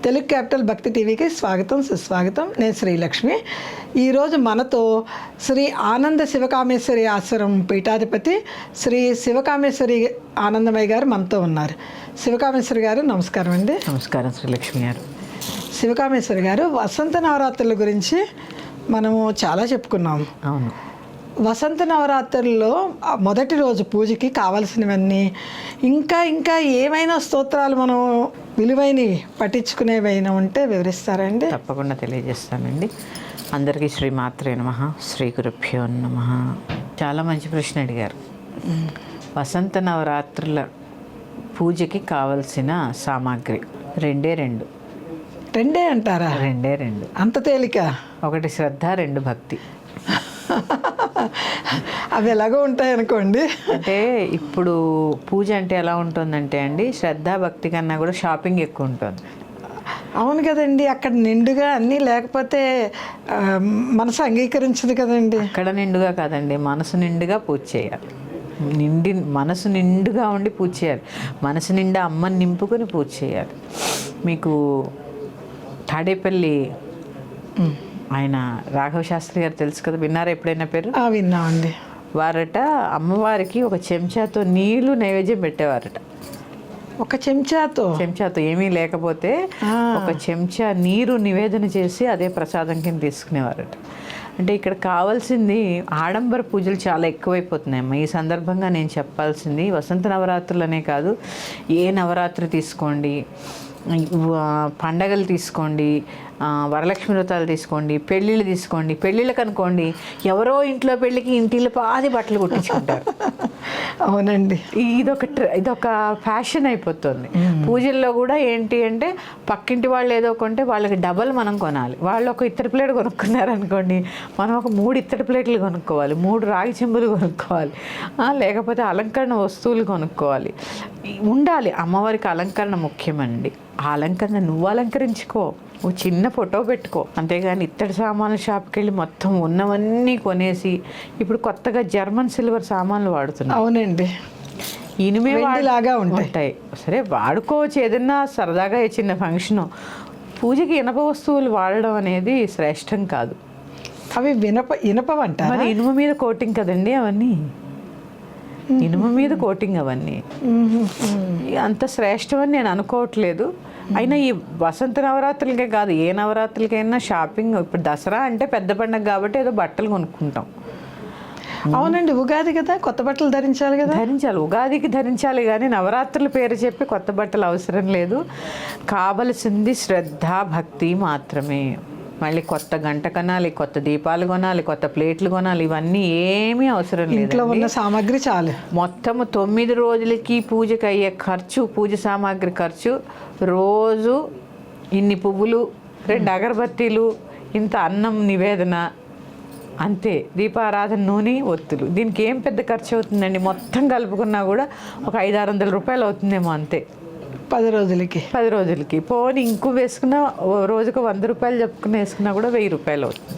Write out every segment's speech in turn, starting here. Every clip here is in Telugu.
తెలుగు క్యాపిటల్ భక్తి టీవీకి స్వాగతం సుస్వాగతం. నేను శ్రీలక్ష్మి. ఈరోజు మనతో శ్రీ ఆనంద శివకామేశ్వరి ఆశ్రమం పీఠాధిపతి శ్రీ శివకామేశ్వరి ఆనందమయ్య గారు మనతో ఉన్నారు. శివకామేశ్వరి గారు నమస్కారం అండి. నమస్కారం శ్రీలక్ష్మి గారు. శివకామేశ్వరి గారు, వసంత నవరాత్రుల గురించి మనము చాలా చెప్పుకున్నాము. అవును. వసంత నవరాత్రుల్లో మొదటి రోజు పూజకి కావలసినవన్నీ ఇంకా ఏమైనా స్తోత్రాలు మనం విలువైనవి పఠించుకునేవైనా ఉంటే వివరిస్తారండి? తప్పకుండా తెలియజేస్తానండి. అందరికీ శ్రీమాత్రే నమః, శ్రీ గురుభ్యో నమః. చాలా మంచి ప్రశ్న అడిగారు. వసంత నవరాత్రుల పూజకి కావలసిన సామాగ్రి రెండే అంటారా? రెండే. అంత తేలిక? ఒకటి శ్రద్ధ, రెండు భక్తి. అవి ఎలాగో ఉంటాయి అనుకోండి. అంటే ఇప్పుడు పూజ అంటే ఎలా ఉంటుందంటే అండి, శ్రద్ధ భక్తి కన్నా కూడా షాపింగ్ ఎక్కువ ఉంటుంది. అవును కదండి. అక్కడ నిండుగా అన్నీ లేకపోతే మనసు అంగీకరించదు కదండి. అక్కడ నిండుగా కాదండి, మనసు నిండుగా పూజ చేయాలి. మనసు నిండుగా ఉండి పూజ చేయాలి. మనసు నిండా అమ్మని నింపుకొని పూజ చేయాలి. మీకు తాడేపల్లి ఆయన రాఘవ శాస్త్రి గారు తెలుసు కదా, విన్నారా ఎప్పుడైనా పేరు? విన్నామండి. వారట అమ్మవారికి ఒక చెంచాతో నీళ్లు నైవేద్యం పెట్టేవారట. ఒక చెంచాతో ఏమీ లేకపోతే ఒక చెంచా నీరు నివేదన చేసి అదే ప్రసాదం కింద తీసుకునేవారట. అంటే ఇక్కడ కావాల్సింది ఆడంబర పూజలు చాలా ఎక్కువైపోతున్నాయమ్మా. ఈ సందర్భంగా నేను చెప్పాల్సింది, వసంత నవరాత్రులనే కాదు, ఏ నవరాత్రి తీసుకోండి, పండగలు తీసుకోండి, వరలక్ష్మి వ్రతాలు తీసుకోండి, పెళ్ళిళ్ళు తీసుకోండి. పెళ్ళిళ్ళకి అనుకోండి, ఎవరో ఇంట్లో పెళ్ళికి ఇంటిలో పాది బట్టలు కుట్టించుకుంటారు. అవునండి. ఇదొక ఫ్యాషన్ అయిపోతుంది. పూజల్లో కూడా ఏంటి అంటే, పక్కింటి వాళ్ళు ఏదో కొంటే వాళ్ళకి డబల్ మనం కొనాలి. వాళ్ళు ఒక ఇత్తడి ప్లేట్ కొనుక్కున్నారనుకోండి, మనం ఒక 3 ఇత్తడి ప్లేట్లు కొనుక్కోవాలి, 3 రాగి చెంబులు కొనుక్కోవాలి, లేకపోతే అలంకరణ వస్తువులు కొనుక్కోవాలి. ఉండాలి. అమ్మవారికి అలంకరణ ముఖ్యమండి. ఆ అలంకరణ నువ్వు అలంకరించుకో, ఓ చిన్న ఫోటో పెట్టుకో. అంతేగాని ఇత్తడి సామాన్ల షాప్కి వెళ్ళి మొత్తం ఉన్నవన్నీ కొనేసి, ఇప్పుడు కొత్తగా జర్మన్ సిల్వర్ సామాన్లు వాడుతున్నాం. అవునండి. ఇనిమే లాగా ఉంటాయి. సరే వాడుకోవచ్చు, ఏదన్నా సరదాగా చిన్న ఫంక్షను. పూజకి ఇనప వస్తువులు వాడడం అనేది శ్రేష్టం కాదు. అవి ఇనపవంట. మరి ఇనుము మీద కోటింగ్ కదండి అవన్నీ, ఇనుము మీద కోటింగ్ అవన్నీ. అంత శ్రేష్టమని నేను అనుకోవట్లేదు. అయినా ఈ వసంత నవరాత్రులకే కాదు, ఏ నవరాత్రులకైనా షాపింగ్. ఇప్పుడు దసరా అంటే పెద్ద పండుగ కాబట్టి ఏదో బట్టలు కొనుక్కుంటాం. అవునండి. ఉగాది కదా, కొత్త బట్టలు ధరించాలి కదా. ధరించాలి, ఉగాదికి ధరించాలి. కానీ నవరాత్రుల పేరు చెప్పి కొత్త బట్టలు అవసరం లేదు. కావలసింది శ్రద్ధ భక్తి మాత్రమే. మళ్ళీ కొత్త గంట కొనాలి, కొత్త దీపాలు కొనాలి, కొత్త ప్లేట్లు కొనాలి, ఇవన్నీ ఏమీ అవసరం లేదు. ఇంట్లో ఉన్న సామాగ్రి చాలు. మొత్తము 9 రోజులకి పూజకి అయ్యే ఖర్చు, పూజ సామాగ్రి ఖర్చు, రోజు ఇన్ని పువ్వులు, 2 అగరబత్తీలు, ఇంత అన్నం నివేదన, అంతే. దీపారాధన, నూనె, ఒత్తులు. దీనికి ఏం పెద్ద ఖర్చు అవుతుందండి? మొత్తం కలుపుకున్నా కూడా ఒక 500-600 రూపాయలు అవుతుందేమో, అంతే. 10 రోజులకి పోనీ ఇంకో వేసుకున్నా, రోజుకు 100 రూపాయలు చెప్పుకుని వేసుకున్నా కూడా 1000 రూపాయలు అవుతుంది.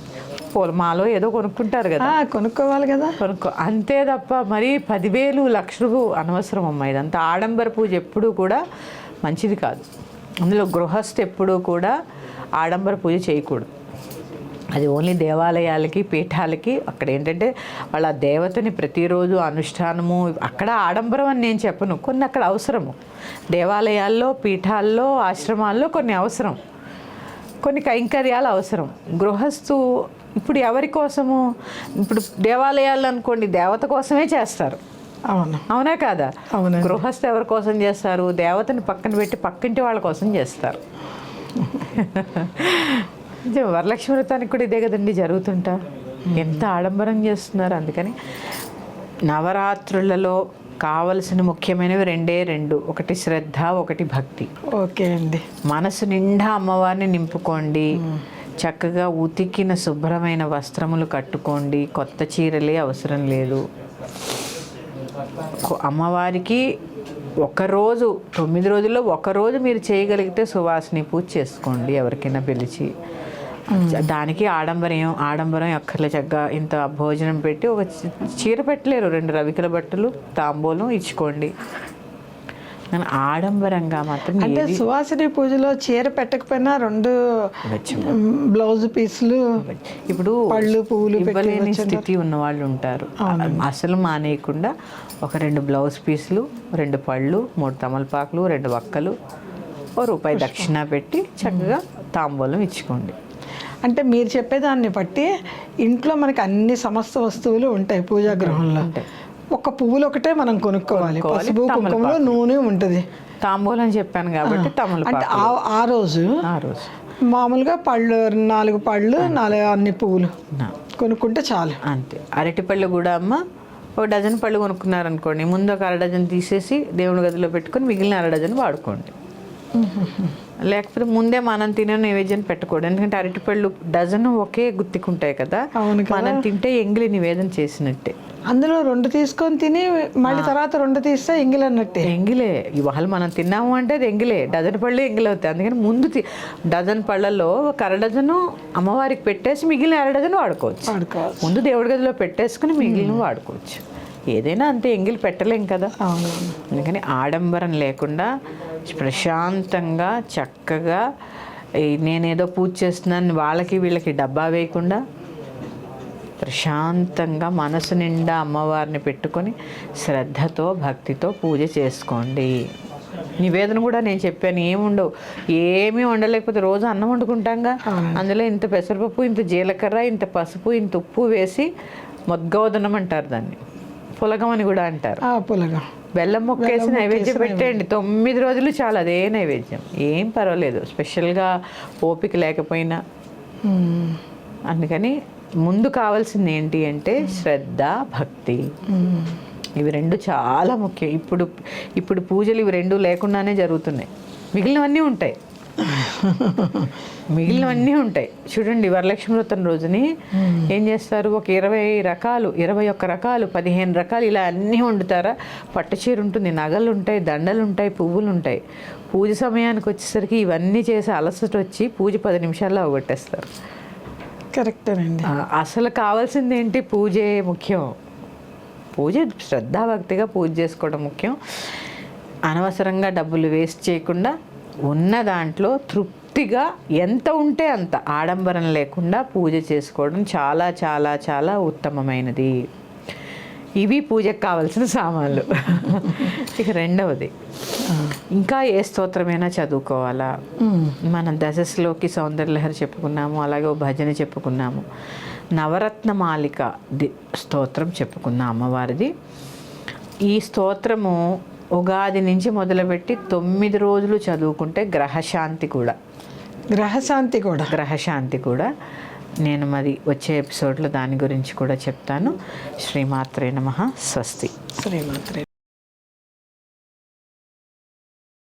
మాలో ఏదో కొనుక్కుంటారు కదా, కొనుక్కోవాలి కదా, అంతే తప్ప మరి 10,000 లక్షలు అనవసరం అమ్మా. ఇదంతా ఆడంబర పూజ ఎప్పుడూ కూడా మంచిది కాదు. అందులో గృహస్థు ఎప్పుడూ కూడా ఆడంబర పూజ చేయకూడదు. అది ఓన్లీ దేవాలయాలకి, పీఠాలకి. అక్కడ ఏంటంటే వాళ్ళ దేవతని ప్రతిరోజు అనుష్ఠానము, అక్కడ ఆడంబరం అని నేను చెప్పను. కొన్ని అక్కడ అవసరము. దేవాలయాల్లో, పీఠాల్లో, ఆశ్రమాల్లో కొన్ని అవసరం, కొన్ని కైంకర్యాలు అవసరం. గృహస్థు ఇప్పుడు ఎవరి కోసము? ఇప్పుడు దేవాలయాలు అనుకోండి, దేవత కోసమే చేస్తారు. అవునా కాదా? గృహస్థు ఎవరి కోసం చేస్తారు? దేవతని పక్కన పెట్టి పక్కింటి వాళ్ళ కోసం చేస్తారు. వరలక్ష్మి వ్రతానికి కూడా ఇదే కదండి జరుగుతుంటా. ఎంత ఆడంబరం చేస్తున్నారు. అందుకని నవరాత్రులలో కావలసిన ముఖ్యమైనవి 2. ఒకటి శ్రద్ధ, ఒకటి భక్తి. ఓకే అండి. మనసు నిండా అమ్మవారిని నింపుకోండి. చక్కగా ఉతికిన శుభ్రమైన వస్త్రములు కట్టుకోండి. కొత్త చీరలే అవసరం లేదు. అమ్మవారికి ఒకరోజు, 9 రోజుల్లో ఒకరోజు మీరు చేయగలిగితే సువాసిని పూజ చేసుకోండి, ఎవరికైనా పిలిచి. దానికి ఆడంబరం అక్కర్లే. చక్కగా ఇంత భోజనం పెట్టి ఒక చీర పెట్టలేరు, 2 రవికల బట్టలు, తాంబూలం ఇచ్చుకోండి. కానీ ఆడంబరంగా మాత్రం అంటే ఏది సువాసిని పూజలో చీర పెట్టకపోయినా 2 బ్లౌజ్ పీసులు ఇప్పుడు పళ్ళు పువ్వులు ఇవ్వలేని స్థితి ఉన్న వాళ్ళు ఉంటారు. అసలు మానేయకుండా ఒక 2 బ్లౌజ్ పీసులు, 2 పళ్ళు, 3 తమలపాకులు, 2 వక్కలు, ₹1 దక్షిణ పెట్టి చక్కగా తాంబూలం ఇచ్చుకోండి. అంటే మీరు చెప్పేదాన్ని బట్టి ఇంట్లో మనకి అన్ని సమస్త వస్తువులు ఉంటాయి పూజా గృహంలో. ఒక పువ్వులు ఒకటే మనం కొనుక్కోవాలి, పసుపు కుంకుమలో నూనె ఉంటుంది. తాంబూలం చెప్పాను కాబట్టి అంటే తమలపాకు ఆ రోజు మామూలుగా పళ్ళు 4 పళ్ళు 4 అన్ని పువ్వులు కొనుక్కుంటే చాలు. అంతే. అరటిపళ్ళు కూడా అమ్మ ఒక డజన్ పళ్ళు కొనుక్కున్నారనుకోండి, ముందు ఒక 1/2 డజన్ తీసేసి దేవుని గదిలో పెట్టుకొని మిగిలిన 1/2 డజన్ వాడుకోండి. లేకపోతే ముందే మనం తినే నైవేద్యం పెట్టకూడదు. ఎందుకంటే అరటిపళ్ళు డజన్ ఒకే గుత్తికుంటాయి కదా, మనం తింటే ఎంగిలి నివేదన చేసినట్టే. అందులో 2 తీసుకొని తిని మళ్ళీ తర్వాత 2 తీస్తే ఎంగిలి అన్నట్టే. ఎంగిలే. ఇవాళ మనం తిన్నాము అంటే అది ఎంగిలే, డజన్ పళ్ళు ఎంగిలి అవుతాయి. అందుకని ముందు డజన్ పళ్ళల్లో ఒక 1/2 డజను అమ్మవారికి పెట్టేసి మిగిలిన 1/2 డజన్ వాడుకోవచ్చు. ముందు దేవుడి గదిలో పెట్టేసుకుని మిగిలిన వాడుకోవచ్చు. ఏదైనా అంతే, ఎంగిలి పెట్టలేం కదా. అందుకని ఆడంబరం లేకుండా ప్రశాంతంగా చక్కగా నేనేదో పూజ చేస్తున్నాను వాళ్ళకి వీళ్ళకి డబ్బా వేయకుండా ప్రశాంతంగా మనసు నిండా అమ్మవారిని పెట్టుకొని శ్రద్ధతో భక్తితో పూజ చేసుకోండి. నివేదన కూడా నేను చెప్పాను, ఏముండవు, ఏమీ వండలేకపోతే రోజు అన్నం వండుకుంటాంగా, అందులో ఇంత పెసరపప్పు, ఇంత జీలకర్ర, ఇంత పసుపు, ఇంత ఉప్పు వేసి మొద్గోదనం అంటారు దాన్ని, పులగం అని కూడా అంటారు. పులగం బెల్లం మొక్కేసి నైవేద్యం పెట్టండి. 9 రోజులు చాలు అదే నైవేద్యం, ఏం పర్వాలేదు. స్పెషల్గా ఓపిక లేకపోయినా. అందుకని ముందు కావాల్సింది ఏంటి అంటే శ్రద్ధ, భక్తి. ఇవి 2 చాలా ముఖ్యం. ఇప్పుడు పూజలు ఇవి 2 లేకుండానే జరుగుతున్నాయి. మిగిలినవన్నీ ఉంటాయి. చూడండి, వరలక్ష్మి వ్రతం రోజుని ఏం చేస్తారు, ఒక 20 రకాలు, 21 రకాలు, 15 రకాలు ఇలా అన్నీ వండుతారా. పట్టుచీర ఉంటుంది, నగలు ఉంటాయి, దండలు ఉంటాయి, పువ్వులు ఉంటాయి. పూజ సమయానికి వచ్చేసరికి ఇవన్నీ చేసి అలసట వచ్చి పూజ 10 నిమిషాల్లో అవగొట్టేస్తారు. కరెక్టేనండి. అసలు కావాల్సింది ఏంటి, పూజే ముఖ్యం. పూజ శ్రద్ధాభక్తిగా పూజ చేసుకోవడం ముఖ్యం. అనవసరంగా డబ్బులు వేస్ట్ చేయకుండా ఉన్న దాంట్లో తృప్తిగా ఎంత ఉంటే అంత ఆడంబరం లేకుండా పూజ చేసుకోవడం చాలా చాలా చాలా ఉత్తమమైనది. ఇవి పూజకు కావాల్సిన సామాన్లు. ఇక 2వది, ఇంకా ఏ స్తోత్రమైనా చదువుకోవాలా. మనం దశస్లోకి సౌందర్యలహరి చెప్పుకున్నాము, అలాగే ఓ భజన చెప్పుకున్నాము, నవరత్నమాలిక స్తోత్రం చెప్పుకున్నాం అమ్మవారిది. ఈ స్తోత్రము ఉగాది నుంచి మొదలుపెట్టి 9 రోజులు చదువుకుంటే గ్రహశాంతి కూడా నేను మరి వచ్చే ఎపిసోడ్లో దాని గురించి కూడా చెప్తాను. శ్రీమాత్రే నమః. స్వస్తి. శ్రీమాత్రే.